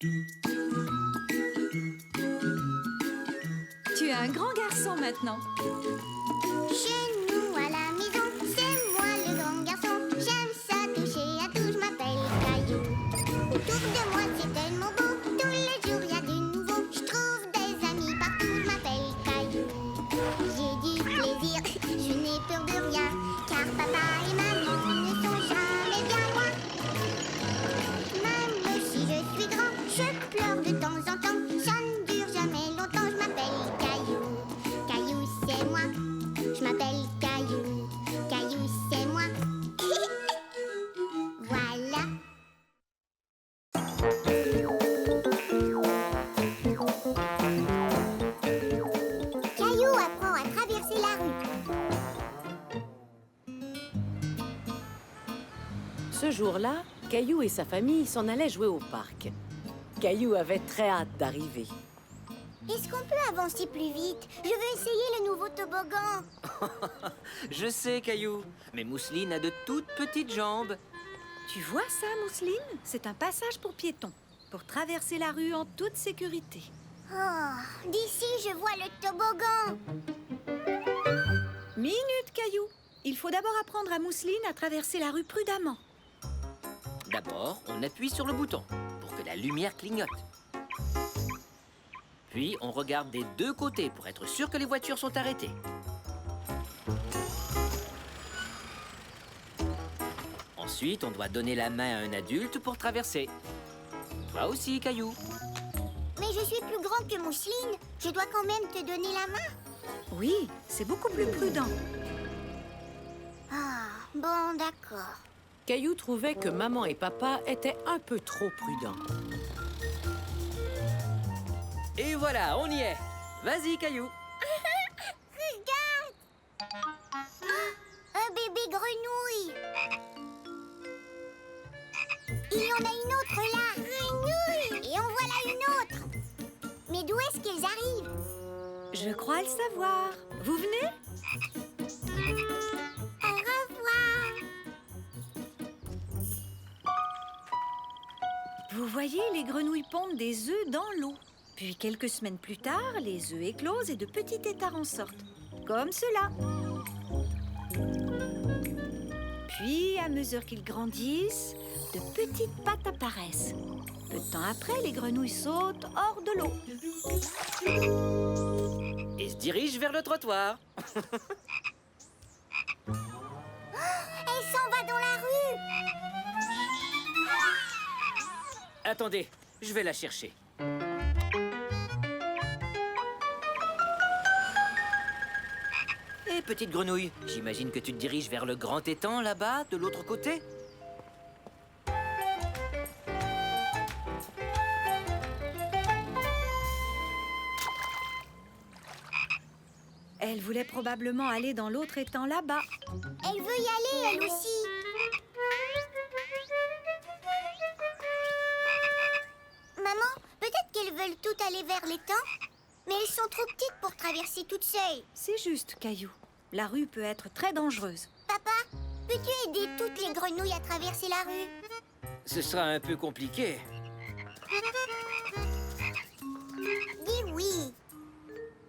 Tu es un grand garçon maintenant. Chez nous à la maison, c'est moi le grand garçon. J'aime ça toucher à tout, je m'appelle Caillou. Autour de moi c'est tellement beau, tous les jours y a du nouveau. Je trouve des amis partout, je m'appelle Caillou. J'ai du plaisir, je n'ai peur de rien, car papa et maman ne sont jamais bien loin. Même si je suis grand, je pleure de temps en temps. Ça ne dure jamais longtemps, je m'appelle Caillou. Caillou c'est moi, je m'appelle Caillou. Caillou c'est moi. Voilà. Caillou apprend à traverser la rue. Ce jour-là, Caillou et sa famille s'en allaient jouer au parc. Caillou avait très hâte d'arriver. Est-ce qu'on peut avancer plus vite? Je veux essayer le nouveau toboggan. Je sais, Caillou, mais Mousseline a de toutes petites jambes. Tu vois ça, Mousseline? C'est un passage pour piétons, pour traverser la rue en toute sécurité. Oh, d'ici je vois le toboggan. Minute, Caillou. Il faut d'abord apprendre à Mousseline à traverser la rue prudemment. D'abord, on appuie sur le bouton pour que la lumière clignote. Puis, on regarde des deux côtés pour être sûr que les voitures sont arrêtées. Ensuite, on doit donner la main à un adulte pour traverser. Toi aussi, Caillou. Mais je suis plus grand que Mousseline. Je dois quand même te donner la main. Oui, c'est beaucoup plus prudent. Ah, bon, d'accord. Caillou trouvait que maman et papa étaient un peu trop prudents. Et voilà, on y est. Vas-y, Caillou. Regarde! Un bébé grenouille. Il y en a une autre là. Grenouille! Et en voilà une autre. Mais d'où est-ce qu'elles arrivent? Je crois le savoir. Vous venez? Au revoir. Vous voyez, les grenouilles pondent des œufs dans l'eau. Puis quelques semaines plus tard, les œufs éclosent et de petits têtards en sortent. Comme cela. Puis, à mesure qu'ils grandissent, de petites pattes apparaissent. Peu de temps après, les grenouilles sautent hors de l'eau. Et se dirige vers le trottoir. Elle s'en va dans la rue. Attendez, je vais la chercher. Hé, petite grenouille, j'imagine que tu te diriges vers le grand étang là-bas, de l'autre côté? Elle voulait probablement aller dans l'autre étang là-bas. Elle veut y aller, elle aussi. Maman, peut-être qu'elles veulent toutes aller vers l'étang, mais elles sont trop petites pour traverser toutes seules. C'est juste, Caillou. La rue peut être très dangereuse. Papa, peux-tu aider toutes les grenouilles à traverser la rue? Ce sera un peu compliqué. Dis oui.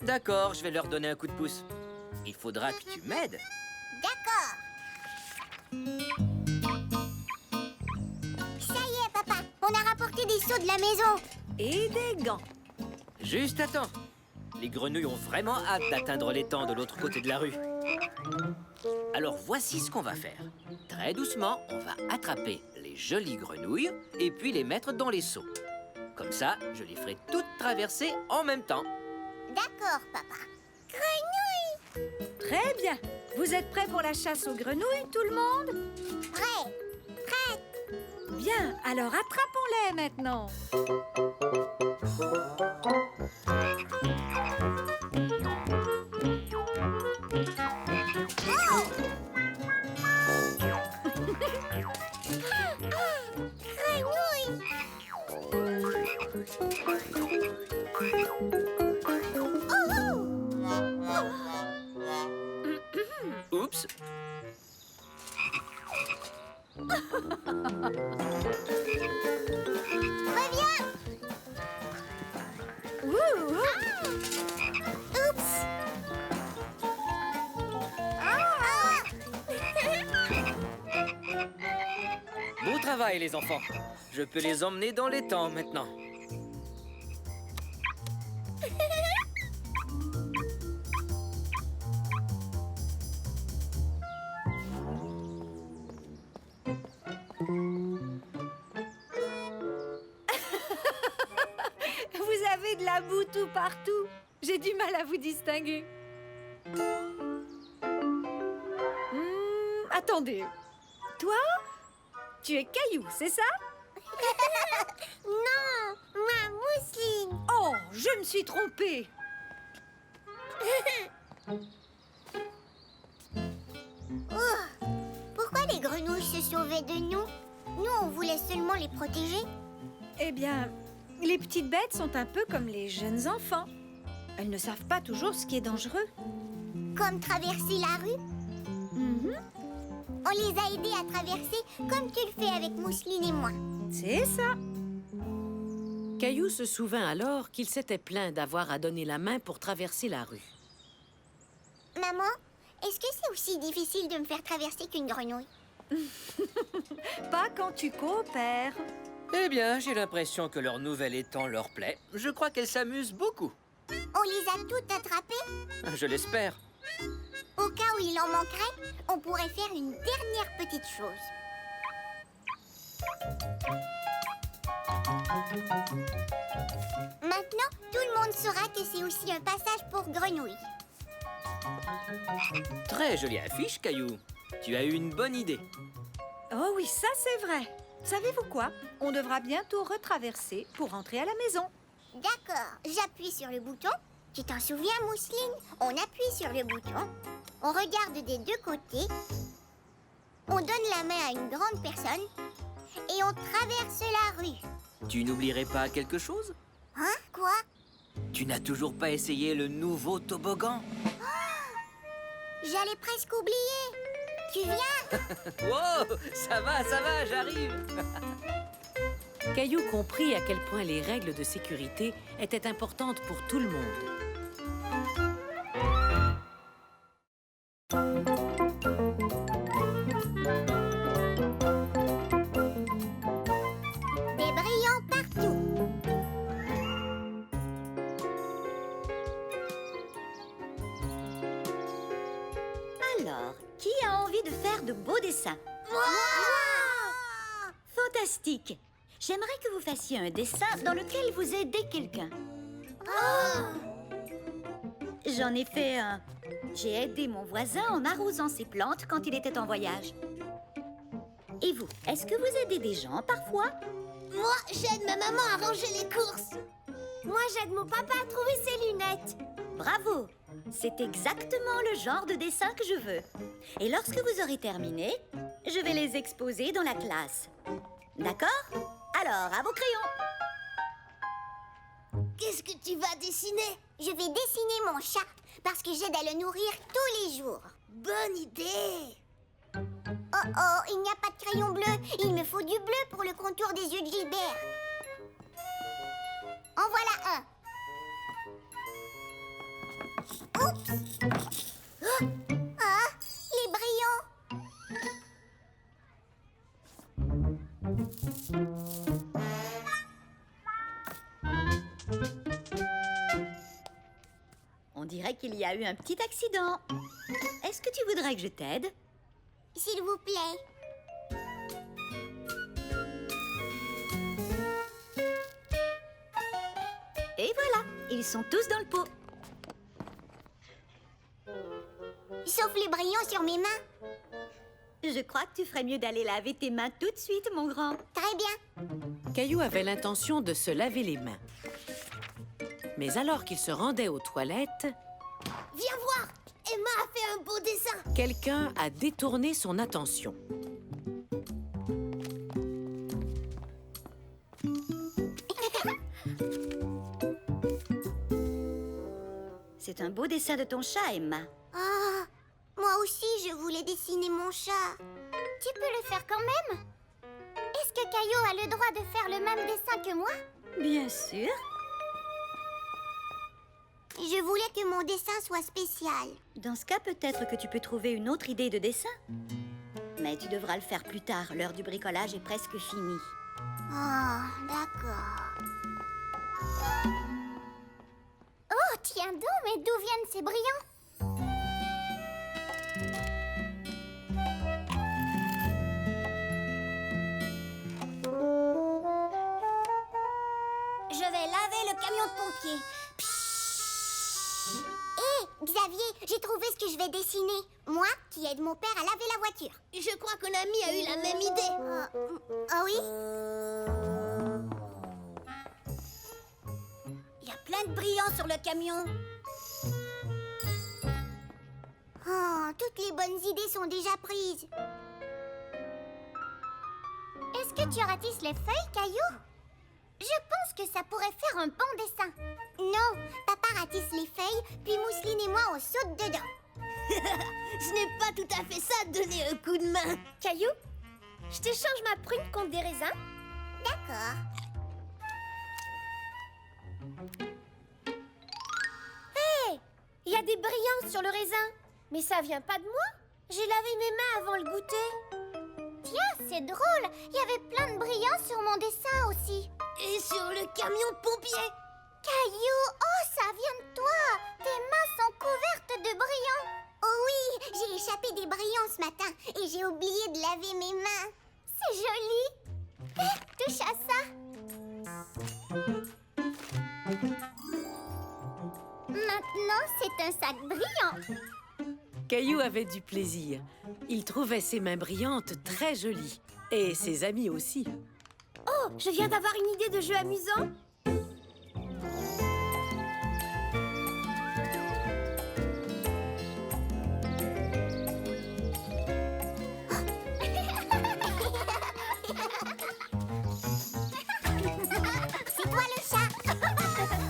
D'accord, je vais leur donner un coup de pouce. Il faudra que tu m'aides. D'accord. Ça y est, papa, on a rapporté des seaux de la maison. Et des gants. Juste à temps. Les grenouilles ont vraiment hâte d'atteindre l'étang de l'autre côté de la rue. Alors voici ce qu'on va faire. Très doucement, on va attraper les jolies grenouilles et puis les mettre dans les seaux. Comme ça, je les ferai toutes traverser en même temps. D'accord, papa. Grenouille! Très bien. Vous êtes prêts pour la chasse aux grenouilles, tout le monde? Prêt. Prête. Bien, alors attrapons-les maintenant. Grenouille! Oups. Reviens! Oups. Ah. Bon travail, les enfants. Je peux les emmener dans les temps maintenant. Vous avez de la boue tout partout. J'ai du mal à vous distinguer. Attendez. Toi, tu es Caillou, c'est ça? Non, moi, Mousseline. Oh, je me suis trompée. Oh, pourquoi les grenouilles se sauvaient de nous? Nous, on voulait seulement les protéger. Eh bien, les petites bêtes sont un peu comme les jeunes enfants. Elles ne savent pas toujours ce qui est dangereux. Comme traverser la rue. Mhm, On les a aidés à traverser comme tu le fais avec Mousseline et moi. c'est ça. Caillou se souvint alors qu'il s'était plaint d'avoir à donner la main pour traverser la rue. Maman, est-ce que c'est aussi difficile de me faire traverser qu'une grenouille? Pas quand tu coopères. Eh bien, j'ai l'impression que leur nouvel étang leur plaît. Je crois qu'elles s'amusent beaucoup. On les a toutes attrapées? Je l'espère. Au cas où il en manquerait, on pourrait faire une dernière petite chose. Maintenant, tout le monde saura que c'est aussi un passage pour grenouilles. Très jolie affiche, Caillou. Tu as eu une bonne idée. Oh oui, ça c'est vrai. Savez-vous quoi? On devra bientôt retraverser pour rentrer à la maison. D'accord, j'appuie sur le bouton. Tu t'en souviens, Mousseline? On appuie sur le bouton. On regarde des deux côtés. On donne la main à une grande personne. Et on traverse la rue. Tu n'oublierais pas quelque chose? Hein? Quoi? Tu n'as toujours pas essayé le nouveau toboggan? J'allais presque oublier. Tu viens? Wow, ça va, j'arrive. Caillou comprit à quel point les règles de sécurité étaient importantes pour tout le monde. Des brillants partout. Alors, qui a envie de faire de beaux dessins? Fantastique! J'aimerais que vous fassiez un dessin dans lequel vous aidez quelqu'un. J'en ai fait un. J'ai aidé mon voisin en arrosant ses plantes quand il était en voyage. Et vous, est-ce que vous aidez des gens parfois? Moi, j'aide ma maman à ranger les courses. Moi, j'aide mon papa à trouver ses lunettes. Bravo! C'est exactement le genre de dessin que je veux. Et lorsque vous aurez terminé, je vais les exposer dans la classe. D'accord? Alors, à vos crayons! Qu'est-ce que tu vas dessiner? Je vais dessiner mon chat parce que j'aide à le nourrir tous les jours. Bonne idée! Oh, il n'y a pas de crayon bleu. Il me faut du bleu pour le contour des yeux de Gilbert. En voilà un. Oups! Ah, les brillants! On dirait qu'il y a eu un petit accident. Est-ce que tu voudrais que je t'aide? S'il vous plaît. Et voilà, ils sont tous dans le pot. Sauf les brillants sur mes mains. Je crois que tu ferais mieux d'aller laver tes mains tout de suite, mon grand. Très bien. Caillou avait l'intention de se laver les mains. Mais alors qu'il se rendait aux toilettes, Viens voir. Emma a fait un beau dessin. quelqu'un a détourné son attention. C'est un beau dessin de ton chat, Emma. Ah, moi aussi, je voulais dessiner mon chat. Tu peux le faire quand même? Est-ce que Caillou a le droit de faire le même dessin que moi? Bien sûr. Je voulais que mon dessin soit spécial. Dans ce cas, peut-être que tu peux trouver une autre idée de dessin. Mais tu devras le faire plus tard. L'heure du bricolage est presque finie. Oh, d'accord. Oh, tiens donc, mais d'où viennent ces brillants? Je vais laver le camion de pompiers. Hé, Xavier, j'ai trouvé ce que je vais dessiner. Moi, qui aide mon père à laver la voiture. Je crois que l'ami a eu la même idée. Ah oui? Il y a plein de brillants sur le camion. Oh, toutes les bonnes idées sont déjà prises. Est-ce que tu ratisses les feuilles, Caillou? Je pense que ça pourrait faire un bon dessin. Non, papa ratisse les feuilles, puis Mousseline et moi on saute dedans. Ce n'est pas tout à fait ça, donner un coup de main. Caillou, je t'échange ma prune contre des raisins. D'accord. Hé, il y a des brillants sur le raisin. Mais ça vient pas de moi. J'ai lavé mes mains avant le goûter. Tiens, c'est drôle. Il y avait plein de brillants sur mon dessin aussi. Et sur le camion de pompiers. Caillou, oh, ça vient de toi. Tes mains sont couvertes de brillants. Oh oui, j'ai échappé des brillants ce matin et j'ai oublié de laver mes mains. C'est joli. Touche à ça. Maintenant, c'est un sac brillant. Caillou avait du plaisir. Il trouvait ses mains brillantes très jolies. Et ses amis aussi. Oh, je viens d'avoir une idée de jeu amusant. C'est toi le chat.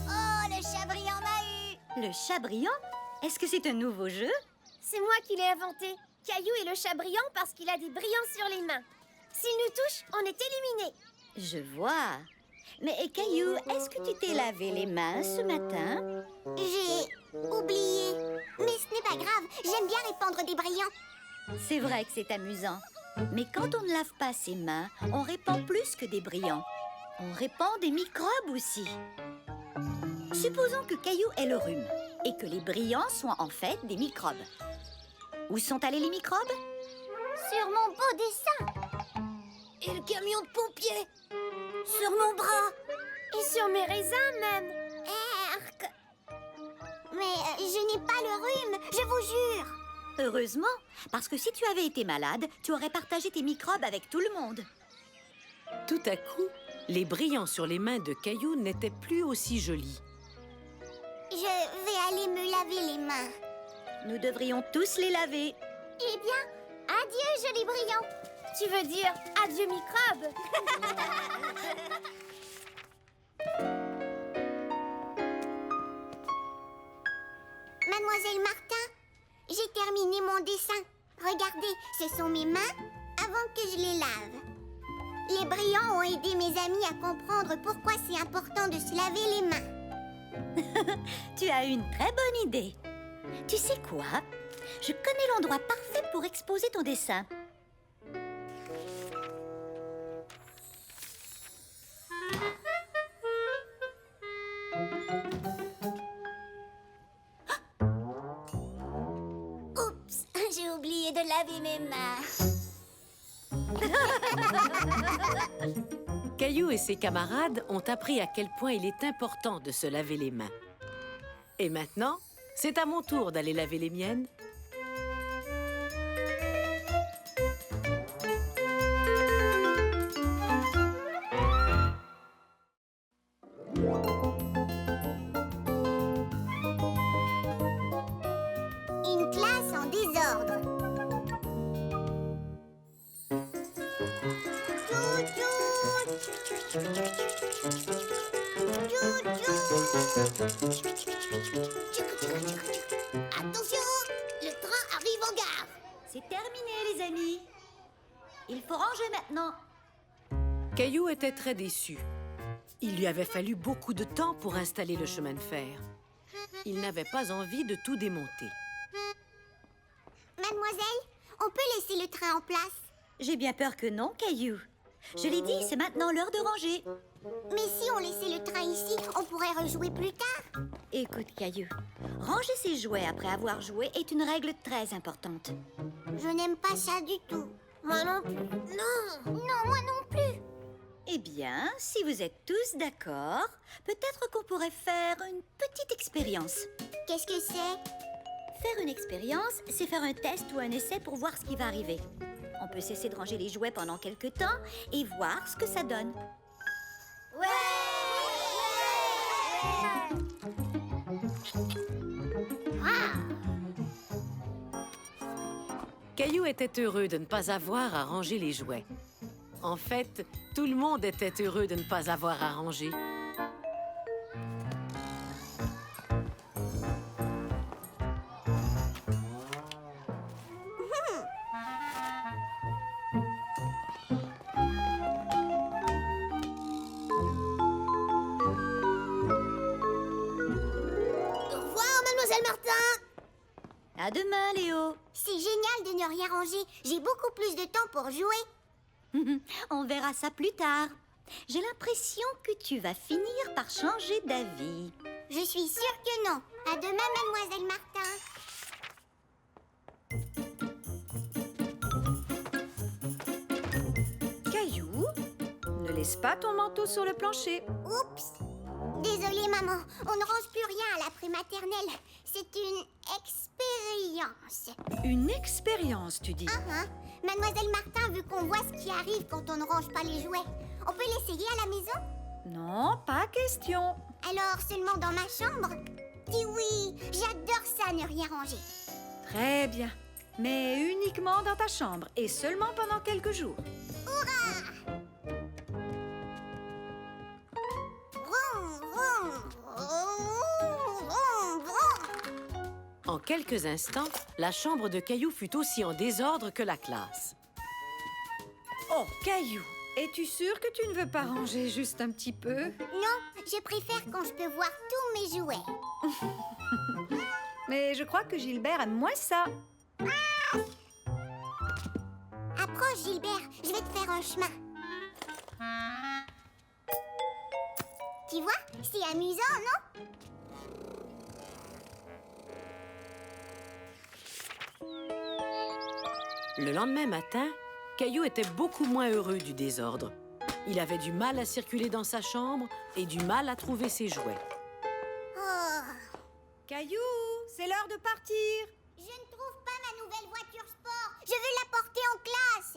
Oh, le chat brillant m'a eu. Le chat brillant? Est-ce que c'est un nouveau jeu? C'est moi qui l'ai inventé. Caillou est le chat brillant parce qu'il a des brillants sur les mains. S'il nous touche, on est éliminé. Je vois. Mais Caillou, est-ce que tu t'es lavé les mains ce matin? J'ai oublié. Mais ce n'est pas grave, j'aime bien répandre des brillants. C'est vrai que c'est amusant. Mais quand on ne lave pas ses mains, on répand plus que des brillants. On répand des microbes aussi. Supposons que Caillou ait le rhume et que les brillants soient en fait des microbes. Où sont allés les microbes? Sur mon beau dessin. Et le camion de pompiers. Sur mon bras. Et sur mes raisins même. Erk. Mais je n'ai pas le rhume, je vous jure. Heureusement, parce que si tu avais été malade, tu aurais partagé tes microbes avec tout le monde. Tout à coup, les brillants sur les mains de Caillou n'étaient plus aussi jolis. Je vais aller me laver les mains. Nous devrions tous les laver. Eh bien, adieu, joli brillant. Tu veux dire adieu microbes? Mademoiselle Martin, j'ai terminé mon dessin. Regardez, ce sont mes mains avant que je les lave. Les brillants ont aidé mes amis à comprendre pourquoi c'est important de se laver les mains. Tu as une très bonne idée. Tu sais quoi? Je connais l'endroit parfait pour exposer ton dessin. Oups, j'ai oublié de laver mes mains. Caillou et ses camarades ont appris à quel point il est important de se laver les mains. Et maintenant, c'est à mon tour d'aller laver les miennes. Une classe en désordre. Attention, le train arrive en gare. C'est terminé, les amis. Il faut ranger maintenant. Caillou était très déçu. Il lui avait fallu beaucoup de temps pour installer le chemin de fer. Il n'avait pas envie de tout démonter. Mademoiselle, on peut laisser le train en place. J'ai bien peur que non, Caillou. Je l'ai dit, c'est maintenant l'heure de ranger. Mais si on laissait le train ici, on pourrait rejouer plus tard. Écoute, Caillou, ranger ses jouets après avoir joué est une règle très importante. Je n'aime pas ça du tout. Moi non plus. Non. Non, moi non plus. Eh bien, si vous êtes tous d'accord, peut-être qu'on pourrait faire une petite expérience. Qu'est-ce que c'est? Faire une expérience, c'est faire un test ou un essai pour voir ce qui va arriver. On peut cesser de ranger les jouets pendant quelques temps et voir ce que ça donne. Ouais. Caillou était heureux de ne pas avoir à ranger les jouets. En fait, tout le monde était heureux de ne pas avoir à ranger. Au revoir, Mademoiselle Martin. À demain, Léo. C'est génial de ne rien ranger. J'ai beaucoup plus de temps pour jouer. On verra ça plus tard. J'ai l'impression que tu vas finir par changer d'avis. Je suis sûre que non. À demain, Mademoiselle Martin. Caillou, ne laisse pas ton manteau sur le plancher. Oups. Désolée, maman. On ne range plus rien à la prématernelle. C'est une expérience. Une expérience, tu dis. Ah, Mademoiselle Martin veut qu'on voit ce qui arrive quand on ne range pas les jouets. On peut l'essayer à la maison? Non, pas question. Alors seulement dans ma chambre? Dis oui, j'adore ça, ne rien ranger. Très bien. Mais uniquement dans ta chambre et seulement pendant quelques jours. Vroom, vroom, vroom, vroom, vroom. En quelques instants, la chambre de Caillou fut aussi en désordre que la classe. Oh, Caillou, es-tu sûr que tu ne veux pas ranger juste un petit peu? Non, je préfère quand je peux voir tous mes jouets. Mais je crois que Gilbert aime moins ça. Approche, Gilbert, je vais te faire un chemin. Tu vois, c'est amusant, non? Le lendemain matin, Caillou était beaucoup moins heureux du désordre. Il avait du mal à circuler dans sa chambre et du mal à trouver ses jouets. Oh, Caillou, c'est l'heure de partir. je ne trouve pas ma nouvelle voiture sport. Je veux la porter en classe.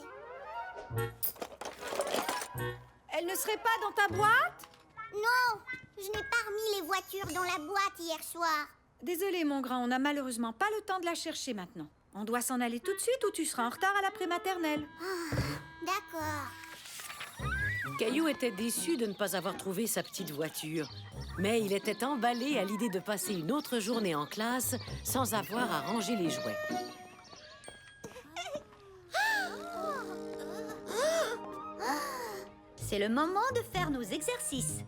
Elle ne serait pas dans ta boîte? Non, je n'ai pas remis les voitures dans la boîte hier soir. Désolé, mon grand, on n'a malheureusement pas le temps de la chercher maintenant. On doit s'en aller tout de suite ou tu seras en retard à la prématernelle. D'accord. Caillou était déçu de ne pas avoir trouvé sa petite voiture. Mais il était emballé à l'idée de passer une autre journée en classe sans avoir à ranger les jouets. C'est le moment de faire nos exercices.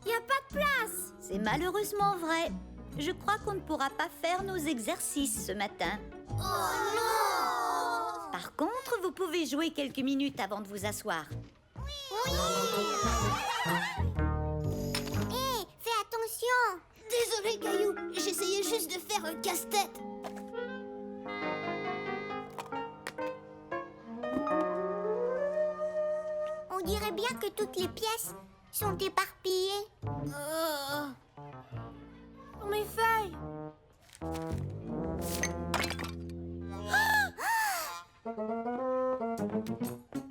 Y a pas de place. C'est malheureusement vrai. Je crois qu'on ne pourra pas faire nos exercices ce matin. Oh non! Par contre, vous pouvez jouer quelques minutes avant de vous asseoir. Oui! Hé, fais attention! Désolé, Caillou. J'essayais juste de faire un casse-tête. On dirait bien que toutes les pièces sont éparpillées. Pour mes feuilles.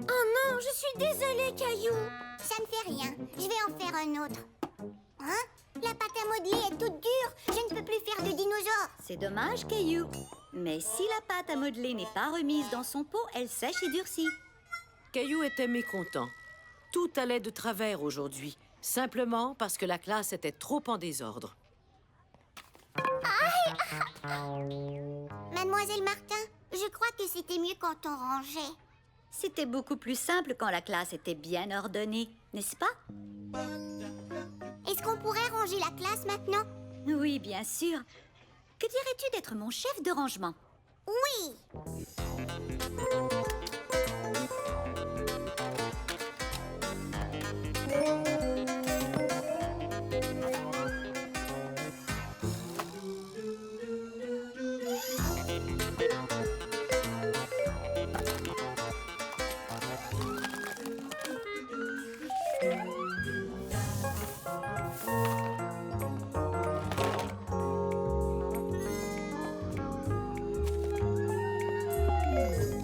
Oh non, je suis désolée, Caillou. Ça ne fait rien. Je vais en faire un autre. Hein? La pâte à modeler est toute dure. Je ne peux plus faire de dinosaures. C'est dommage, Caillou. Mais si la pâte à modeler n'est pas remise dans son pot, elle sèche et durcit. Caillou était mécontent. Tout allait de travers aujourd'hui, simplement parce que la classe était trop en désordre. Mademoiselle Martin, je crois que c'était mieux quand on rangeait. C'était beaucoup plus simple quand la classe était bien ordonnée, n'est-ce pas? Est-ce qu'on pourrait ranger la classe maintenant? Oui, bien sûr. Que dirais-tu d'être mon chef de rangement? Oui.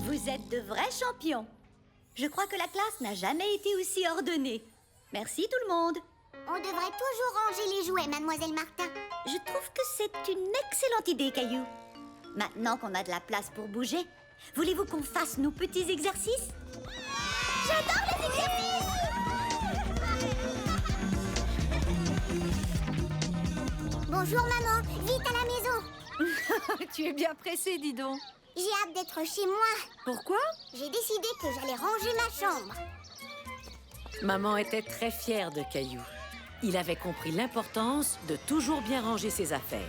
Vous êtes de vrais champions. Je crois que la classe n'a jamais été aussi ordonnée. Merci tout le monde. On devrait toujours ranger les jouets, Mademoiselle Martin. Je trouve que c'est une excellente idée, Caillou. Maintenant qu'on a de la place pour bouger, voulez-vous qu'on fasse nos petits exercices? J'adore les exercices! Bonjour, maman. Vite à la maison. Tu es bien pressée, dis donc. J'ai hâte d'être chez moi. Pourquoi? J'ai décidé que j'allais ranger ma chambre. Maman était très fière de Caillou. Il avait compris l'importance de toujours bien ranger ses affaires.